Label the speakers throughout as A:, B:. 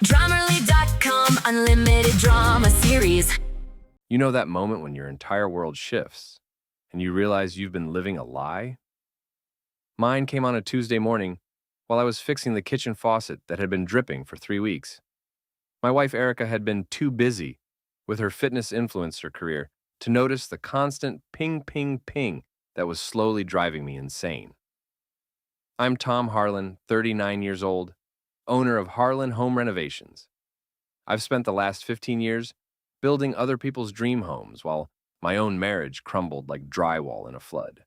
A: Drummerly.com Unlimited Drama Series.
B: You know that moment when your entire world shifts and you realize you've been living a lie? Mine came on a Tuesday morning while I was fixing the kitchen faucet that had been dripping for 3 weeks. My wife Erica had been too busy with her fitness influencer career to notice the constant ping, ping, ping that was slowly driving me insane. I'm Tom Harlan, 39 years old, owner of Harlan Home Renovations. I've spent the last 15 years building other people's dream homes while my own marriage crumbled like drywall in a flood.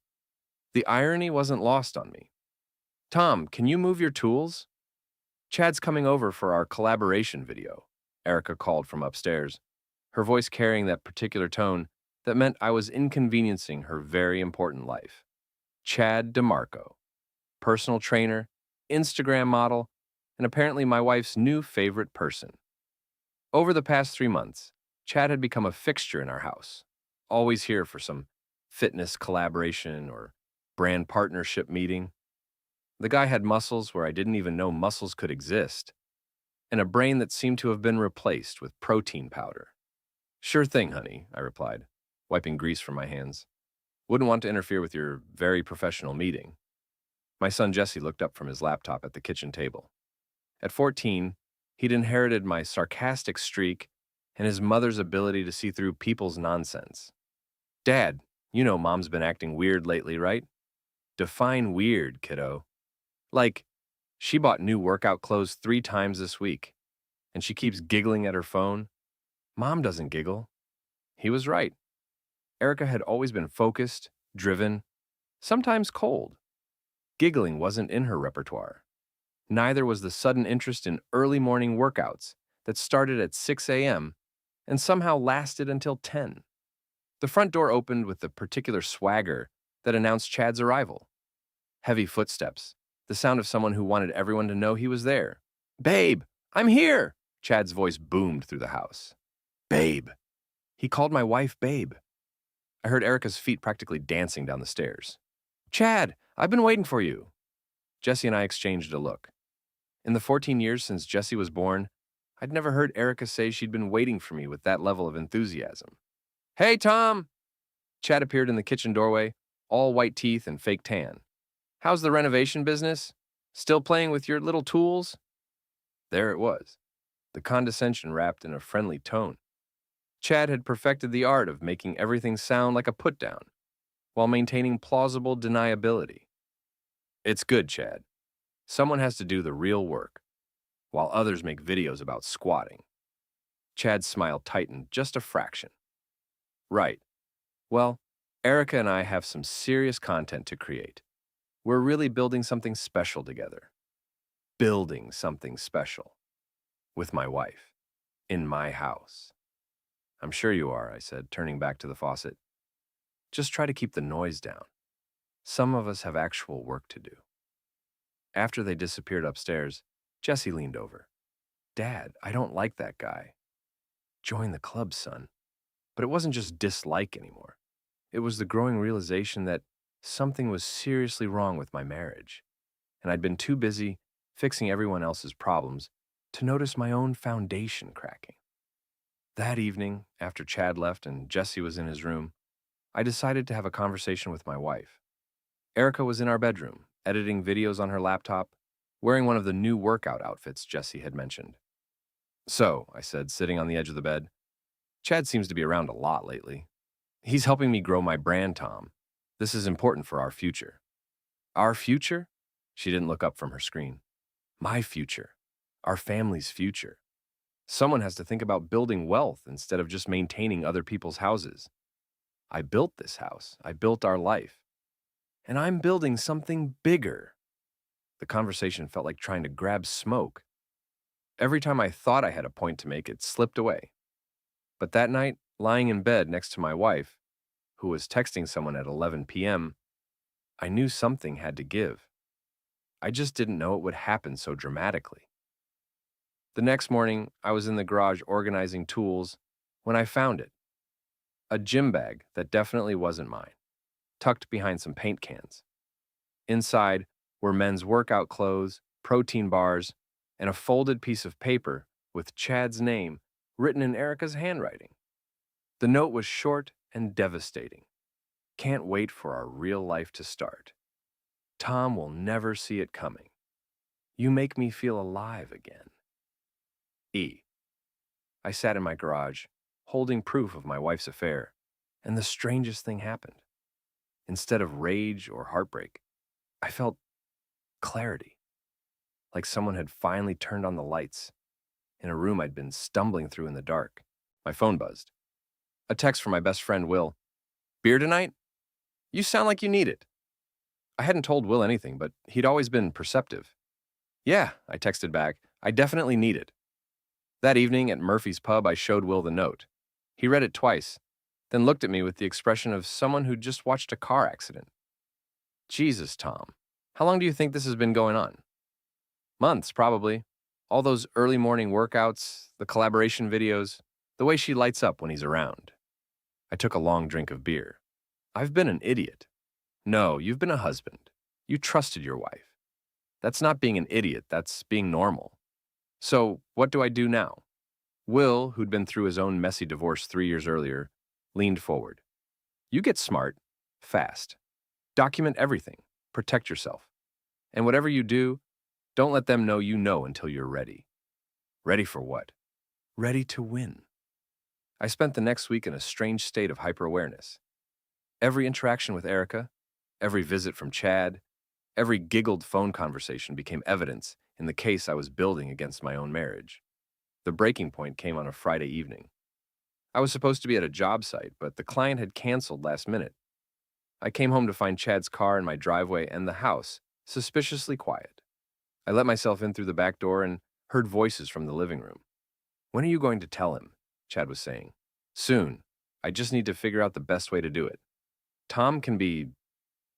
B: The irony wasn't lost on me. Tom, can you move your tools? Chad's coming over for our collaboration video, Erica called from upstairs, her voice carrying that particular tone that meant I was inconveniencing her very important life. Chad DeMarco, personal trainer, Instagram model, and apparently my wife's new favorite person. Over the past 3 months, Chad had become a fixture in our house, always here for some fitness collaboration or brand partnership meeting. The guy had muscles where I didn't even know muscles could exist, and a brain that seemed to have been replaced with protein powder. Sure thing, honey, I replied, wiping grease from my hands. Wouldn't want to interfere with your very professional meeting. My son Jesse looked up from his laptop at the kitchen table. At 14, he'd inherited my sarcastic streak and his mother's ability to see through people's nonsense. Dad, you know Mom's been acting weird lately, right? Define weird, kiddo. Like, she bought new workout clothes 3 times this week, and she keeps giggling at her phone. Mom doesn't giggle. He was right. Erica had always been focused, driven, sometimes cold. Giggling wasn't in her repertoire. Neither was the sudden interest in early morning workouts that started at 6 a.m. and somehow lasted until 10. The front door opened with the particular swagger that announced Chad's arrival. Heavy footsteps, the sound of someone who wanted everyone to know he was there. Babe, I'm here! Chad's voice boomed through the house. Babe. He called my wife Babe. I heard Erica's feet practically dancing down the stairs. Chad, I've been waiting for you. Jesse and I exchanged a look. In the 14 years since Jesse was born, I'd never heard Erica say she'd been waiting for me with that level of enthusiasm. Hey, Tom! Chad appeared in the kitchen doorway, all white teeth and fake tan. How's the renovation business? Still playing with your little tools? There it was, the condescension wrapped in a friendly tone. Chad had perfected the art of making everything sound like a put-down, while maintaining plausible deniability. It's good, Chad. Someone has to do the real work, while others make videos about squatting. Chad's smile tightened just a fraction. Right. Well, Erica and I have some serious content to create. We're really building something special together. Building something special. With my wife. In my house. I'm sure you are, I said, turning back to the faucet. Just try to keep the noise down. Some of us have actual work to do. After they disappeared upstairs, Jesse leaned over. Dad, I don't like that guy. Join the club, son. But it wasn't just dislike anymore. It was the growing realization that something was seriously wrong with my marriage, and I'd been too busy fixing everyone else's problems to notice my own foundation cracking. That evening, after Chad left and Jesse was in his room, I decided to have a conversation with my wife. Erica was in our bedroom, editing videos on her laptop, wearing one of the new workout outfits Jesse had mentioned. So, I said, sitting on the edge of the bed, Chad seems to be around a lot lately. He's helping me grow my brand, Tom. This is important for our future. Our future? She didn't look up from her screen. My future. Our family's future. Someone has to think about building wealth instead of just maintaining other people's houses. I built this house. I built our life. And I'm building something bigger. The conversation felt like trying to grab smoke. Every time I thought I had a point to make, it slipped away. But that night, lying in bed next to my wife, who was texting someone at 11 p.m., I knew something had to give. I just didn't know it would happen so dramatically. The next morning, I was in the garage organizing tools when I found it. A gym bag that definitely wasn't mine, tucked behind some paint cans. Inside were men's workout clothes, protein bars, and a folded piece of paper with Chad's name written in Erica's handwriting. The note was short and devastating. Can't wait for our real life to start. Tom will never see it coming. You make me feel alive again. E. I sat in my garage, holding proof of my wife's affair, and the strangest thing happened. Instead of rage or heartbreak, I felt clarity, like someone had finally turned on the lights in a room I'd been stumbling through in the dark. My phone buzzed. A text from my best friend, Will. Beer tonight? You sound like you need it. I hadn't told Will anything, but he'd always been perceptive. Yeah, I texted back. I definitely need it. That evening at Murphy's pub, I showed Will the note. He read it twice, then looked at me with the expression of someone who'd just watched a car accident. Jesus, Tom, how long do you think this has been going on? Months, probably. All those early morning workouts, the collaboration videos, the way she lights up when he's around. I took a long drink of beer. I've been an idiot. No, you've been a husband. You trusted your wife. That's not being an idiot, that's being normal. So, what do I do now? Will, who'd been through his own messy divorce 3 years earlier, leaned forward. You get smart, fast. Document everything. Protect yourself. And whatever you do, don't let them know you know until you're ready. Ready for what? Ready to win. I spent the next week in a strange state of hyper-awareness. Every interaction with Erica, every visit from Chad, every giggled phone conversation became evidence in the case I was building against my own marriage. The breaking point came on a Friday evening. I was supposed to be at a job site, but the client had canceled last minute. I came home to find Chad's car in my driveway and the house suspiciously quiet. I let myself in through the back door and heard voices from the living room. When are you going to tell him? Chad was saying. Soon. I just need to figure out the best way to do it. Tom can be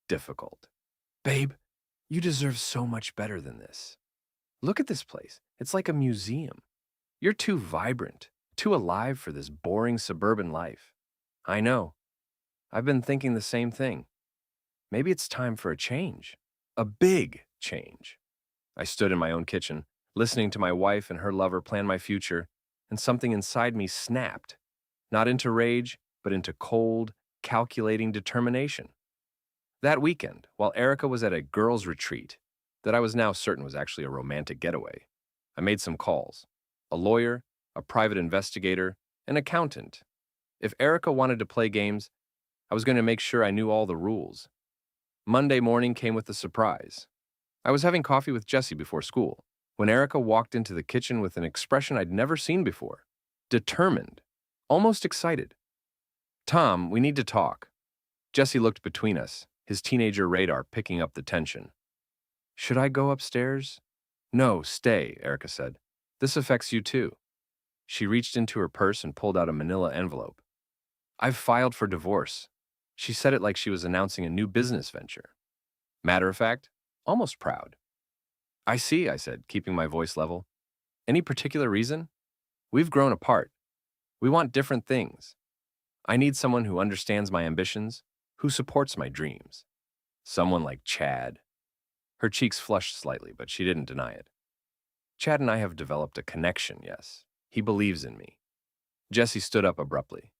B: difficult. Babe, you deserve so much better than this. Look at this place. It's like a museum. You're too vibrant, too alive for this boring suburban life. I know. I've been thinking the same thing. Maybe it's time for a change. A big change. I stood in my own kitchen, listening to my wife and her lover plan my future, and something inside me snapped, not into rage, but into cold, calculating determination. That weekend, while Erica was at a girls' retreat, that I was now certain was actually a romantic getaway, I made some calls. A lawyer, a private investigator, an accountant. If Erica wanted to play games, I was going to make sure I knew all the rules. Monday morning came with a surprise. I was having coffee with Jesse before school, when Erica walked into the kitchen with an expression I'd never seen before. Determined. Almost excited. Tom, we need to talk. Jesse looked between us, his teenager radar picking up the tension. Should I go upstairs? No, stay, Erica said. This affects you too. She reached into her purse and pulled out a manila envelope. I've filed for divorce. She said it like she was announcing a new business venture. Matter of fact, almost proud. I see, I said, keeping my voice level. Any particular reason? We've grown apart. We want different things. I need someone who understands my ambitions, who supports my dreams. Someone like Chad. Her cheeks flushed slightly, but she didn't deny it. Chad and I have developed a connection, yes. He believes in me. Jessie stood up abruptly.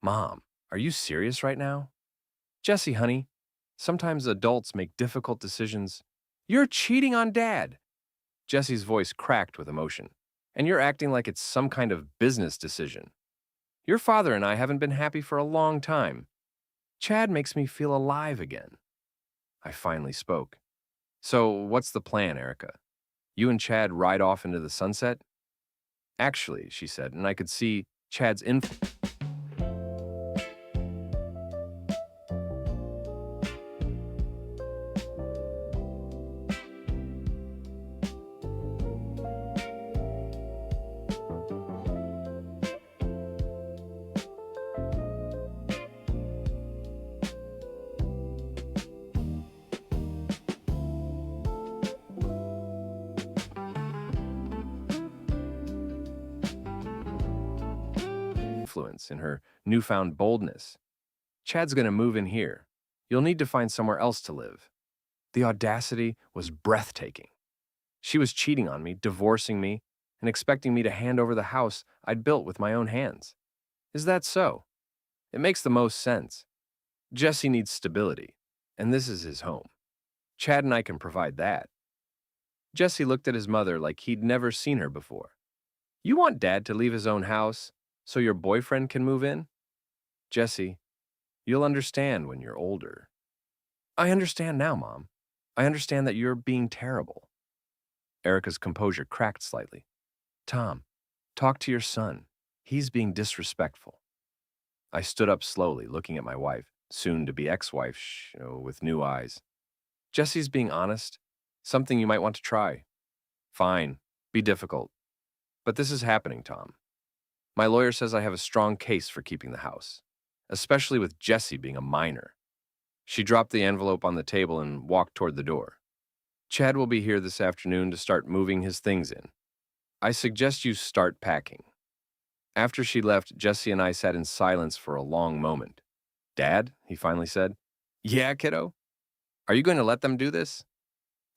B: Mom, are you serious right now? Jessie, honey, sometimes adults make difficult decisions. You're cheating on Dad. Jessie's voice cracked with emotion. And you're acting like it's some kind of business decision. Your father and I haven't been happy for a long time. Chad makes me feel alive again. I finally spoke. So, what's the plan, Erica? You and Chad ride off into the sunset? Actually, she said, and I could see Chad's influence. In her newfound boldness. Chad's gonna move in here. You'll need to find somewhere else to live. The audacity was breathtaking. She was cheating on me, divorcing me, and expecting me to hand over the house I'd built with my own hands. Is that so? It makes the most sense. Jesse needs stability, and this is his home. Chad and I can provide that. Jesse looked at his mother like he'd never seen her before. You want Dad to leave his own house so your boyfriend can move in? Jesse, you'll understand when you're older. I understand now, Mom. I understand that you're being terrible. Erica's composure cracked slightly. Tom, talk to your son. He's being disrespectful. I stood up slowly, looking at my wife, soon-to-be ex-wife, with new eyes. Jesse's being honest. Something you might want to try. Fine. Be difficult. But this is happening, Tom. My lawyer says I have a strong case for keeping the house, especially with Jesse being a minor. She dropped the envelope on the table and walked toward the door. Chad will be here this afternoon to start moving his things in. I suggest you start packing. After she left, Jesse and I sat in silence for a long moment. Dad, he finally said. Yeah, kiddo? Are you going to let them do this?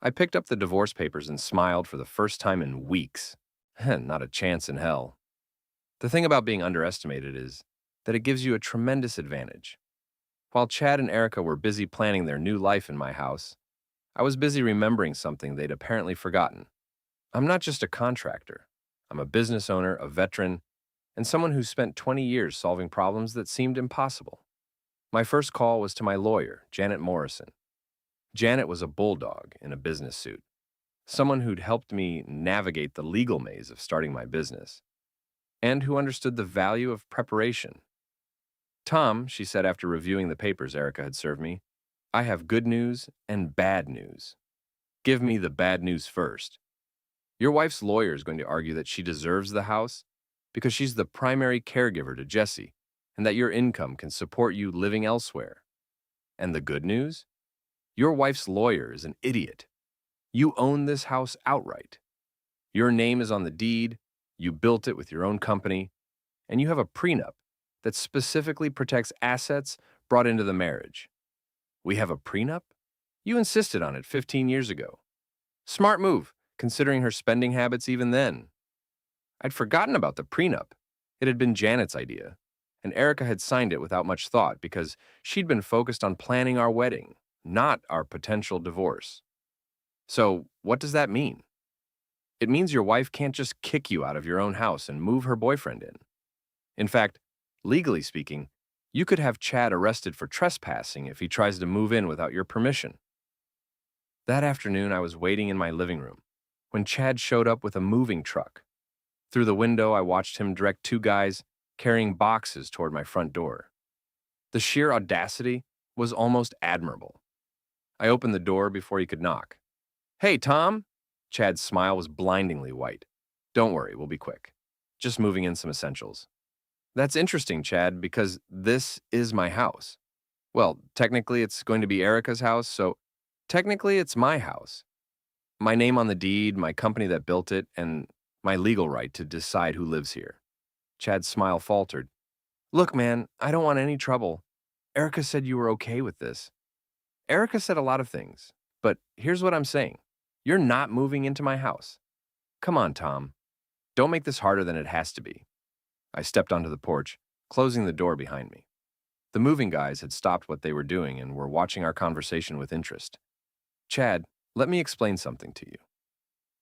B: I picked up the divorce papers and smiled for the first time in weeks. Not a chance in hell. The thing about being underestimated is that it gives you a tremendous advantage. While Chad and Erica were busy planning their new life in my house, I was busy remembering something they'd apparently forgotten. I'm not just a contractor. I'm a business owner, a veteran, and someone who spent 20 years solving problems that seemed impossible. My first call was to my lawyer, Janet Morrison. Janet was a bulldog in a business suit, someone who'd helped me navigate the legal maze of starting my business, and who understood the value of preparation. Tom, she said after reviewing the papers Erica had served me, I have good news and bad news. Give me the bad news first. Your wife's lawyer is going to argue that she deserves the house because she's the primary caregiver to Jesse and that your income can support you living elsewhere. And the good news? Your wife's lawyer is an idiot. You own this house outright. Your name is on the deed, you built it with your own company, and you have a prenup that specifically protects assets brought into the marriage. We have a prenup? You insisted on it 15 years ago. Smart move, considering her spending habits even then. I'd forgotten about the prenup. It had been Janet's idea, and Erica had signed it without much thought because she'd been focused on planning our wedding, not our potential divorce. So, what does that mean? It means your wife can't just kick you out of your own house and move her boyfriend in. In fact, legally speaking, you could have Chad arrested for trespassing if he tries to move in without your permission. That afternoon, I was waiting in my living room when Chad showed up with a moving truck. Through the window, I watched him direct two guys carrying boxes toward my front door. The sheer audacity was almost admirable. I opened the door before he could knock. Hey, Tom! Chad's smile was blindingly white. Don't worry, we'll be quick. Just moving in some essentials. That's interesting, Chad, because this is my house. Well, technically it's going to be Erica's house, so technically it's my house. My name on the deed, my company that built it, and my legal right to decide who lives here. Chad's smile faltered. Look, man, I don't want any trouble. Erica said you were okay with this. Erica said a lot of things, but here's what I'm saying. You're not moving into my house. Come on, Tom. Don't make this harder than it has to be. I stepped onto the porch, closing the door behind me. The moving guys had stopped what they were doing and were watching our conversation with interest. Chad, let me explain something to you.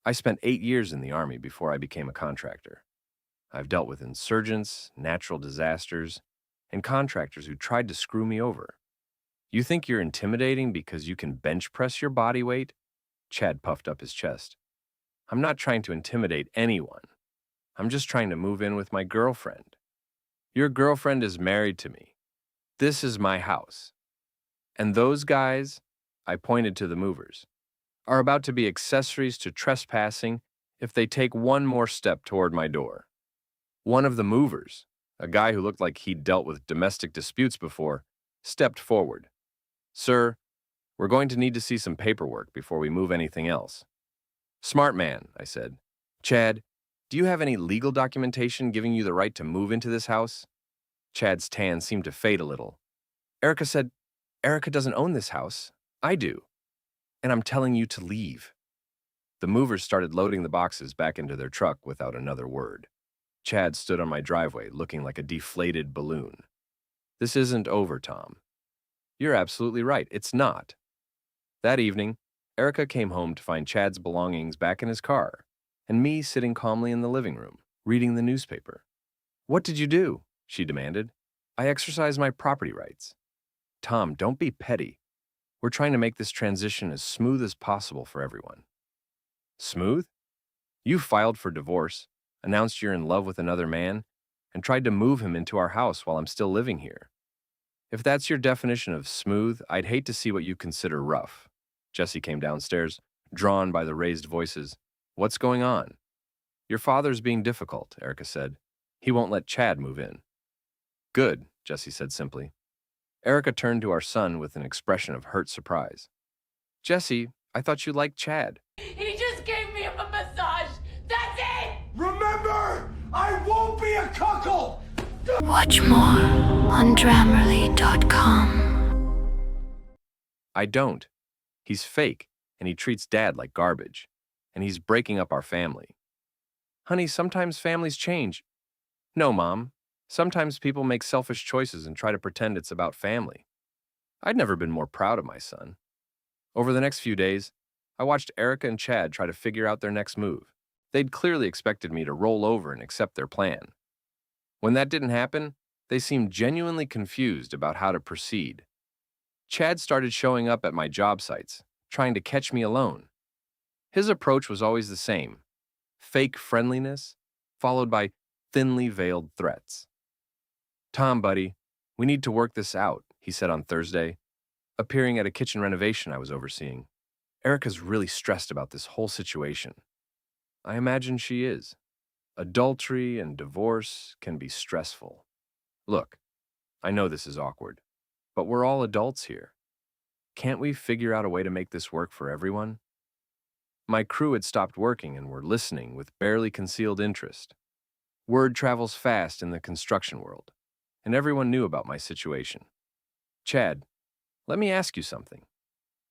B: I spent 8 years in the Army before I became a contractor. I've dealt with insurgents, natural disasters, and contractors who tried to screw me over. You think you're intimidating because you can bench press your body weight? Chad puffed up his chest. I'm not trying to intimidate anyone. I'm just trying to move in with my girlfriend. Your girlfriend is married to me. This is my house. And those guys, I pointed to the movers, are about to be accessories to trespassing if they take one more step toward my door. One of the movers, a guy who looked like he'd dealt with domestic disputes before, stepped forward. Sir, we're going to need to see some paperwork before we move anything else. Smart man, I said. Chad, do you have any legal documentation giving you the right to move into this house? Chad's tan seemed to fade a little. Erica said, Erica doesn't own this house. I do. And I'm telling you to leave. The movers started loading the boxes back into their truck without another word. Chad stood on my driveway looking like a deflated balloon. This isn't over, Tom. You're absolutely right, it's not. That evening, Erica came home to find Chad's belongings back in his car, and me sitting calmly in the living room, reading the newspaper. What did you do? She demanded. I exercised my property rights. Tom, don't be petty. We're trying to make this transition as smooth as possible for everyone. Smooth? You filed for divorce, announced you're in love with another man, and tried to move him into our house while I'm still living here. If that's your definition of smooth, I'd hate to see what you consider rough. Jesse came downstairs, drawn by the raised voices. What's going on? Your father's being difficult, Erica said. He won't let Chad move in. Good, Jesse said simply. Erica turned to our son with an expression of hurt surprise. Jesse, I thought you liked Chad.
C: He just gave me a massage. That's it!
D: Remember, I won't be a cuckold!
A: Watch more on Grammarly.com.
B: I don't. He's fake, and he treats Dad like garbage, and he's breaking up our family. Honey, sometimes families change. No, Mom. Sometimes people make selfish choices and try to pretend it's about family. I'd never been more proud of my son. Over the next few days, I watched Erica and Chad try to figure out their next move. They'd clearly expected me to roll over and accept their plan. When that didn't happen, they seemed genuinely confused about how to proceed. Chad started showing up at my job sites, trying to catch me alone. His approach was always the same: fake friendliness, followed by thinly veiled threats. Tom, buddy, we need to work this out, he said on Thursday, appearing at a kitchen renovation I was overseeing. Erica's really stressed about this whole situation. I imagine she is. Adultery and divorce can be stressful. Look, I know this is awkward, but we're all adults here. Can't we figure out a way to make this work for everyone? My crew had stopped working and were listening with barely concealed interest. Word travels fast in the construction world, and everyone knew about my situation. Chad, let me ask you something.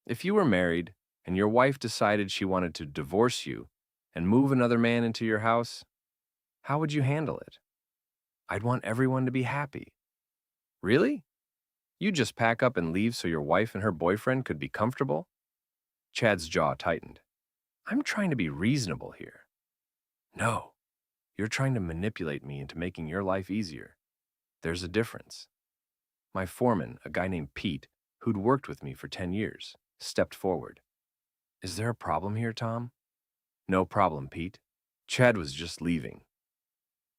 B: If you were married and your wife decided she wanted to divorce you and move another man into your house, how would you handle it? I'd want everyone to be happy. Really? You just pack up and leave so your wife and her boyfriend could be comfortable? Chad's jaw tightened. I'm trying to be reasonable here. No, you're trying to manipulate me into making your life easier. There's a difference. My foreman, a guy named Pete, who'd worked with me for 10 years, stepped forward. Is there a problem here, Tom? No problem, Pete. Chad was just leaving.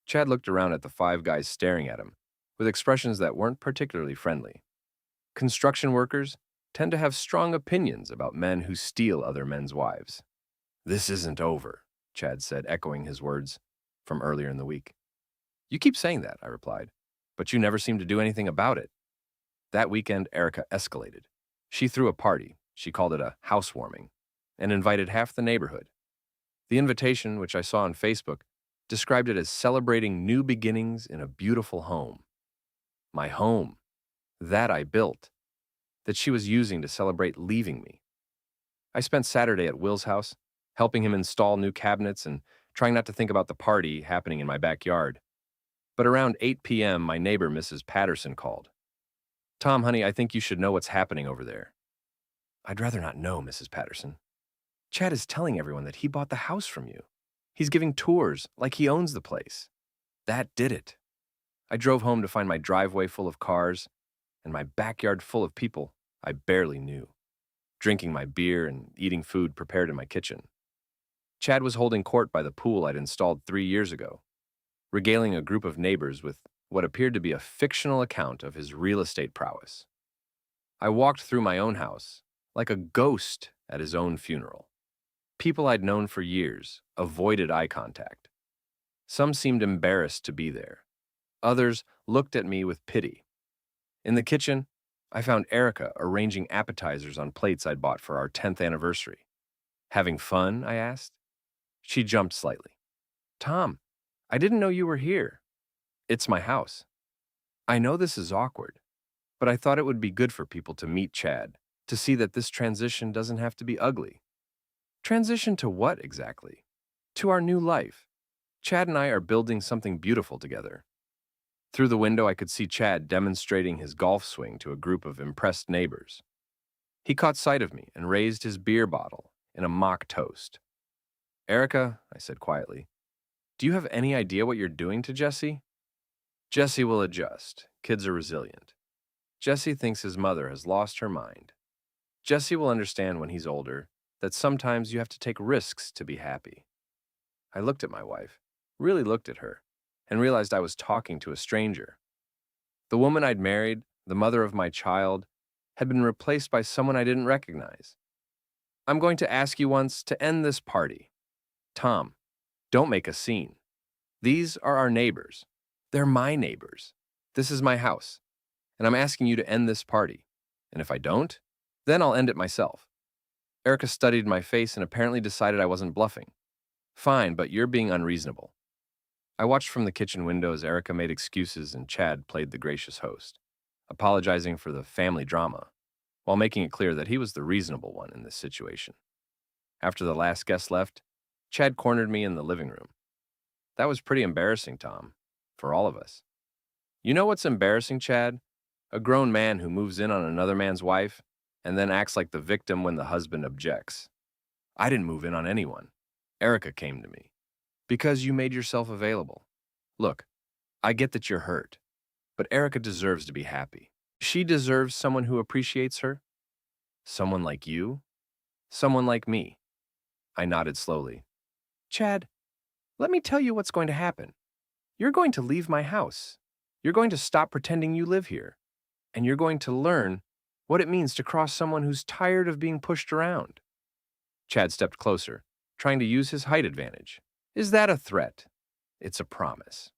B: Chad looked around at the 5 guys staring at him, with expressions that weren't particularly friendly. Construction workers tend to have strong opinions about men who steal other men's wives. This isn't over, Chad said, echoing his words from earlier in the week. You keep saying that, I replied, but you never seem to do anything about it. That weekend, Erica escalated. She threw a party, she called it a housewarming, and invited half the neighborhood. The invitation, which I saw on Facebook, described it as celebrating new beginnings in a beautiful home. My home, that I built, that she was using to celebrate leaving me. I spent Saturday at Will's house, helping him install new cabinets and trying not to think about the party happening in my backyard. But around 8 p.m., my neighbor, Mrs. Patterson, called. Tom, honey, I think you should know what's happening over there. I'd rather not know, Mrs. Patterson. Chad is telling everyone that he bought the house from you. He's giving tours like he owns the place. That did it. I drove home to find my driveway full of cars and my backyard full of people I barely knew, drinking my beer and eating food prepared in my kitchen. Chad was holding court by the pool I'd installed 3 years ago, regaling a group of neighbors with what appeared to be a fictional account of his real estate prowess. I walked through my own house like a ghost at his own funeral. People I'd known for years avoided eye contact. Some seemed embarrassed to be there. Others looked at me with pity. In the kitchen, I found Erica arranging appetizers on plates I'd bought for our 10th anniversary. Having fun? I asked. She jumped slightly. Tom, I didn't know you were here. It's my house. I know this is awkward, but I thought it would be good for people to meet Chad, to see that this transition doesn't have to be ugly. Transition to what exactly? To our new life. Chad and I are building something beautiful together. Through the window, I could see Chad demonstrating his golf swing to a group of impressed neighbors. He caught sight of me and raised his beer bottle in a mock toast. Erica, I said quietly, do you have any idea what you're doing to Jesse? Jesse will adjust. Kids are resilient. Jesse thinks his mother has lost her mind. Jesse will understand when he's older that sometimes you have to take risks to be happy. I looked at my wife, really looked at her, and realized I was talking to a stranger. The woman I'd married, the mother of my child, had been replaced by someone I didn't recognize. I'm going to ask you once to end this party. Tom, don't make a scene. These are our neighbors. They're my neighbors. This is my house, and I'm asking you to end this party. And if I don't, then I'll end it myself. Erica studied my face and apparently decided I wasn't bluffing. Fine, but you're being unreasonable. I watched from the kitchen window as Erica made excuses and Chad played the gracious host, apologizing for the family drama, while making it clear that he was the reasonable one in this situation. After the last guest left, Chad cornered me in the living room. That was pretty embarrassing, Tom, for all of us. You know what's embarrassing, Chad? A grown man who moves in on another man's wife and then acts like the victim when the husband objects. I didn't move in on anyone. Erica came to me. Because you made yourself available. Look, I get that you're hurt, but Erica deserves to be happy. She deserves someone who appreciates her. Someone like you. Someone like me. I nodded slowly. Chad, let me tell you what's going to happen. You're going to leave my house. You're going to stop pretending you live here. And you're going to learn what it means to cross someone who's tired of being pushed around. Chad stepped closer, trying to use his height advantage. Is that a threat? It's a promise.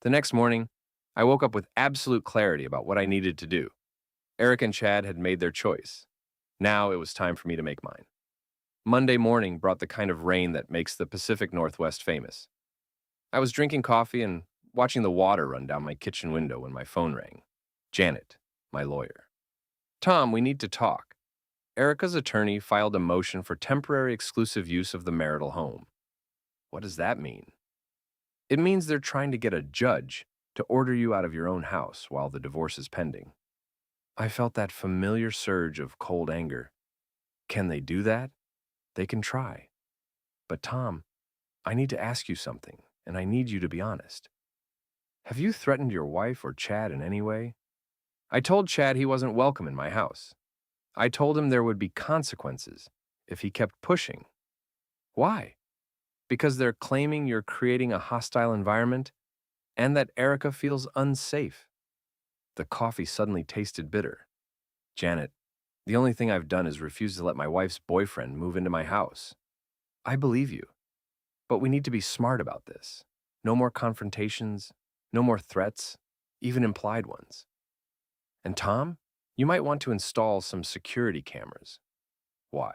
B: The next morning, I woke up with absolute clarity about what I needed to do. Eric and Chad had made their choice. Now it was time for me to make mine. Monday morning brought the kind of rain that makes the Pacific Northwest famous. I was drinking coffee and watching the water run down my kitchen window when my phone rang. Janet, my lawyer. Tom, we need to talk. Erica's attorney filed a motion for temporary exclusive use of the marital home. What does that mean? It means they're trying to get a judge to order you out of your own house while the divorce is pending. I felt that familiar surge of cold anger. Can they do that? They can try. But Tom, I need to ask you something, and I need you to be honest. Have you threatened your wife or Chad in any way? I told Chad he wasn't welcome in my house. I told him there would be consequences if he kept pushing. Why? Because they're claiming you're creating a hostile environment and that Erica feels unsafe. The coffee suddenly tasted bitter. Janet, the only thing I've done is refuse to let my wife's boyfriend move into my house. I believe you, but we need to be smart about this. No more confrontations, no more threats, even implied ones. And Tom, you might want to install some security cameras. Why?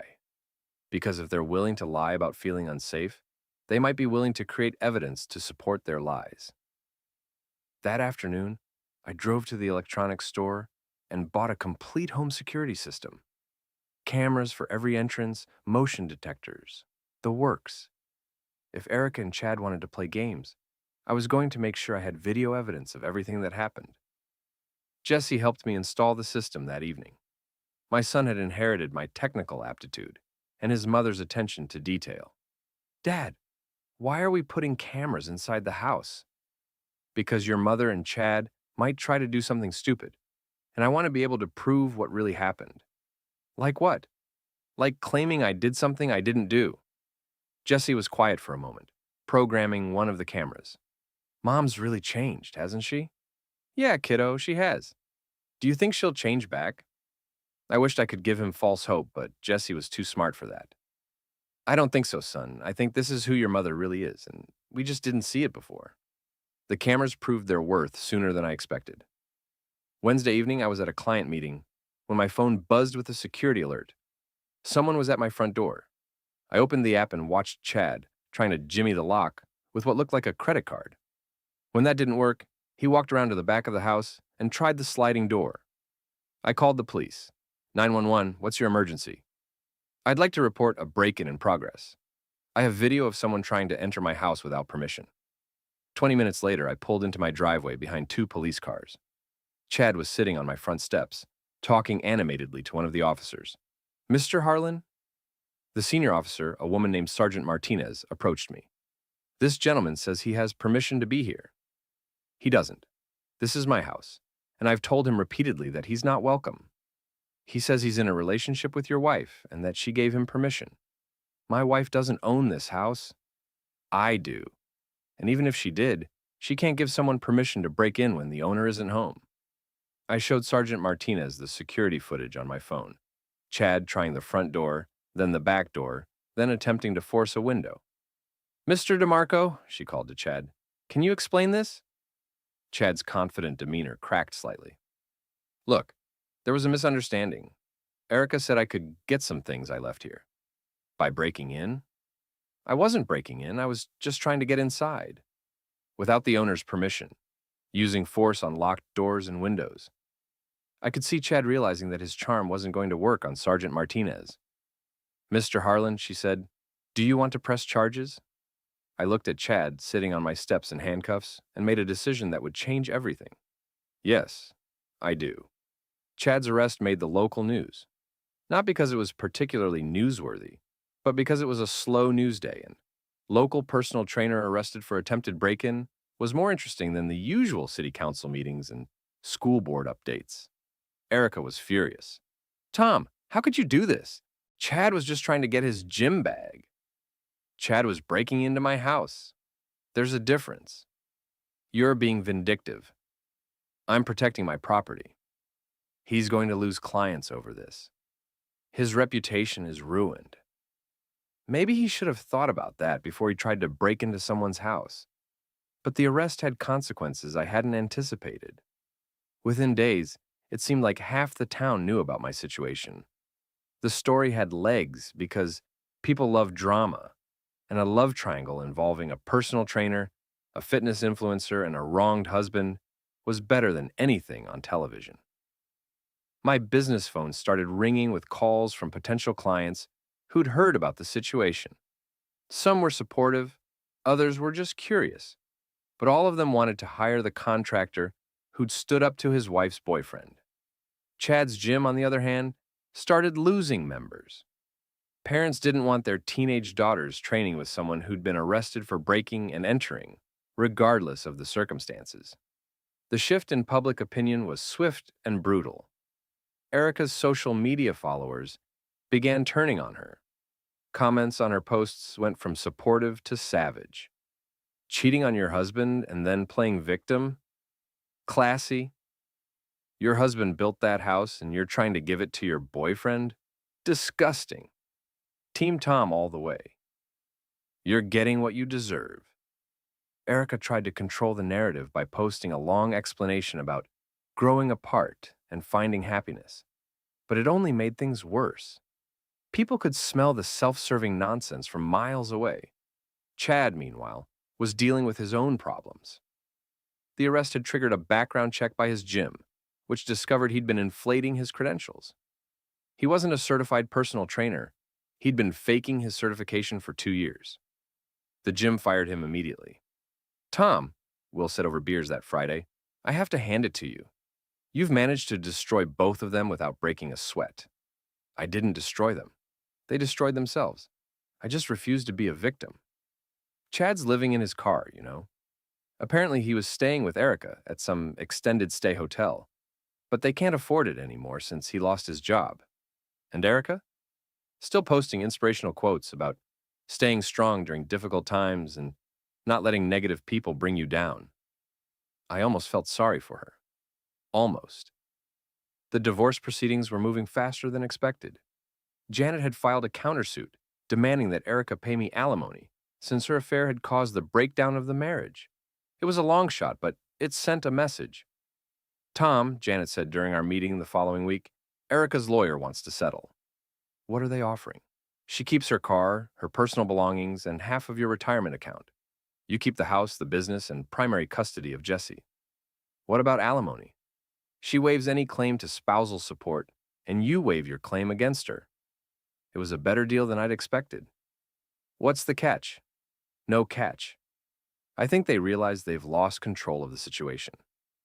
B: Because if they're willing to lie about feeling unsafe, they might be willing to create evidence to support their lies. That afternoon, I drove to the electronics store and bought a complete home security system. Cameras for every entrance, motion detectors, the works. If Erica and Chad wanted to play games, I was going to make sure I had video evidence of everything that happened. Jesse helped me install the system that evening. My son had inherited my technical aptitude and his mother's attention to detail. Dad, why are we putting cameras inside the house? Because your mother and Chad might try to do something stupid, and I want to be able to prove what really happened. Like what? Like claiming I did something I didn't do. Jesse was quiet for a moment, programming one of the cameras. Mom's really changed, hasn't she? Yeah, kiddo, she has. Do you think she'll change back? I wished I could give him false hope, but Jesse was too smart for that. I don't think so, son. I think this is who your mother really is, and we just didn't see it before. The cameras proved their worth sooner than I expected. Wednesday evening, I was at a client meeting when my phone buzzed with a security alert. Someone was at my front door. I opened the app and watched Chad trying to jimmy the lock with what looked like a credit card. When that didn't work, he walked around to the back of the house and tried the sliding door. I called the police. 911, what's your emergency? I'd like to report a break-in in progress. I have video of someone trying to enter my house without permission. 20 minutes later, I pulled into my driveway behind two police cars. Chad was sitting on my front steps, talking animatedly to one of the officers. Mr. Harlan? The senior officer, a woman named Sergeant Martinez, approached me. This gentleman says he has permission to be here. He doesn't. This is my house, and I've told him repeatedly that he's not welcome. He says he's in a relationship with your wife and that she gave him permission. My wife doesn't own this house. I do. And even if she did, she can't give someone permission to break in when the owner isn't home. I showed Sergeant Martinez the security footage on my phone. Chad trying the front door, then the back door, then attempting to force a window. Mr. DeMarco, she called to Chad, can you explain this? Chad's confident demeanor cracked slightly. Look, there was a misunderstanding. Erica said I could get some things I left here. By breaking in? I wasn't breaking in, I was just trying to get inside. Without the owner's permission, using force on locked doors and windows. I could see Chad realizing that his charm wasn't going to work on Sergeant Martinez. Mr. Harlan, she said, do you want to press charges? I looked at Chad sitting on my steps in handcuffs and made a decision that would change everything. Yes, I do. Chad's arrest made the local news. Not because it was particularly newsworthy, but because it was a slow news day and local personal trainer arrested for attempted break-in was more interesting than the usual city council meetings and school board updates. Erica was furious. Tom, how could you do this? Chad was just trying to get his gym bag. Chad was breaking into my house. There's a difference. You're being vindictive. I'm protecting my property. He's going to lose clients over this. His reputation is ruined. Maybe he should have thought about that before he tried to break into someone's house. But the arrest had consequences I hadn't anticipated. Within days, it seemed like half the town knew about my situation. The story had legs because people love drama, and a love triangle involving a personal trainer, a fitness influencer, and a wronged husband was better than anything on television. My business phone started ringing with calls from potential clients who'd heard about the situation. Some were supportive, others were just curious, but all of them wanted to hire the contractor who'd stood up to his wife's boyfriend. Chad's gym, on the other hand, started losing members. Parents didn't want their teenage daughters training with someone who'd been arrested for breaking and entering, regardless of the circumstances. The shift in public opinion was swift and brutal. Erica's social media followers began turning on her. Comments on her posts went from supportive to savage. Cheating on your husband and then playing victim? Classy? Your husband built that house and you're trying to give it to your boyfriend? Disgusting. Team Tom all the way. You're getting what you deserve. Erica tried to control the narrative by posting a long explanation about growing apart and finding happiness. But it only made things worse. People could smell the self-serving nonsense from miles away. Chad, meanwhile, was dealing with his own problems. The arrest had triggered a background check by his gym, which discovered he'd been inflating his credentials. He wasn't a certified personal trainer. He'd been faking his certification for 2 years. The gym fired him immediately. Tom, Will said over beers that Friday, I have to hand it to you. You've managed to destroy both of them without breaking a sweat. I didn't destroy them. They destroyed themselves. I just refused to be a victim. Chad's living in his car, you know. Apparently he was staying with Erica at some extended stay hotel, but they can't afford it anymore since he lost his job. And Erica? Still posting inspirational quotes about staying strong during difficult times and not letting negative people bring you down. I almost felt sorry for her. Almost. The divorce proceedings were moving faster than expected. Janet had filed a countersuit demanding that Erica pay me alimony since her affair had caused the breakdown of the marriage. It was a long shot, but it sent a message. Tom, Janet said during our meeting the following week, Erica's lawyer wants to settle. What are they offering? She keeps her car, her personal belongings, and half of your retirement account. You keep the house, the business, and primary custody of Jesse. What about alimony? She waives any claim to spousal support, and you waive your claim against her. It was a better deal than I'd expected. What's the catch? No catch. I think they realize they've lost control of the situation.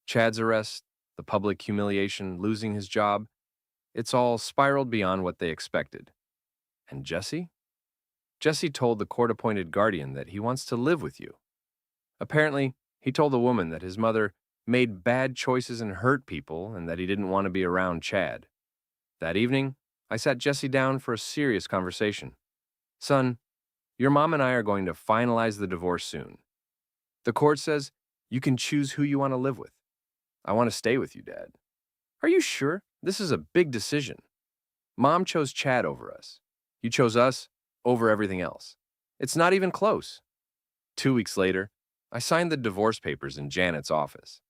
B: Chad's arrest, the public humiliation, losing his job, it's all spiraled beyond what they expected. And Jesse? Jesse told the court-appointed guardian that he wants to live with you. Apparently, he told the woman that his mother made bad choices and hurt people and that he didn't want to be around Chad. That evening, I sat Jesse down for a serious conversation. Son, your mom and I are going to finalize the divorce soon. The court says you can choose who you want to live with. I want to stay with you, Dad. Are you sure? This is a big decision. Mom chose Chad over us. You chose us over everything else. It's not even close. 2 weeks later, I signed the divorce papers in Janet's office.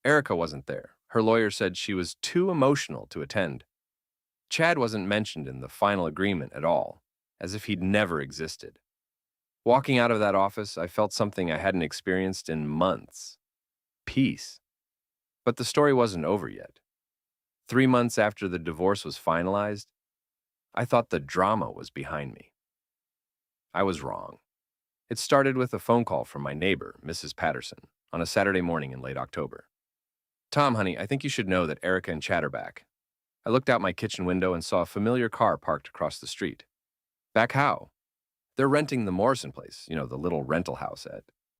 B: Erica wasn't there. Her lawyer said she was too emotional to attend. Chad wasn't mentioned in the final agreement at all, as if he'd never existed. Walking out of that office, I felt something I hadn't experienced in months. Peace. But the story wasn't over yet. 3 months after the divorce was finalized, I thought the drama was behind me. I was wrong. It started with a phone call from my neighbor, Mrs. Patterson, on a Saturday morning in late October. Tom, honey, I think you should know that Erica and Chad are back. I looked out my kitchen window and saw a familiar car parked across the street. Back how? They're renting the Morrison place, the little rental house at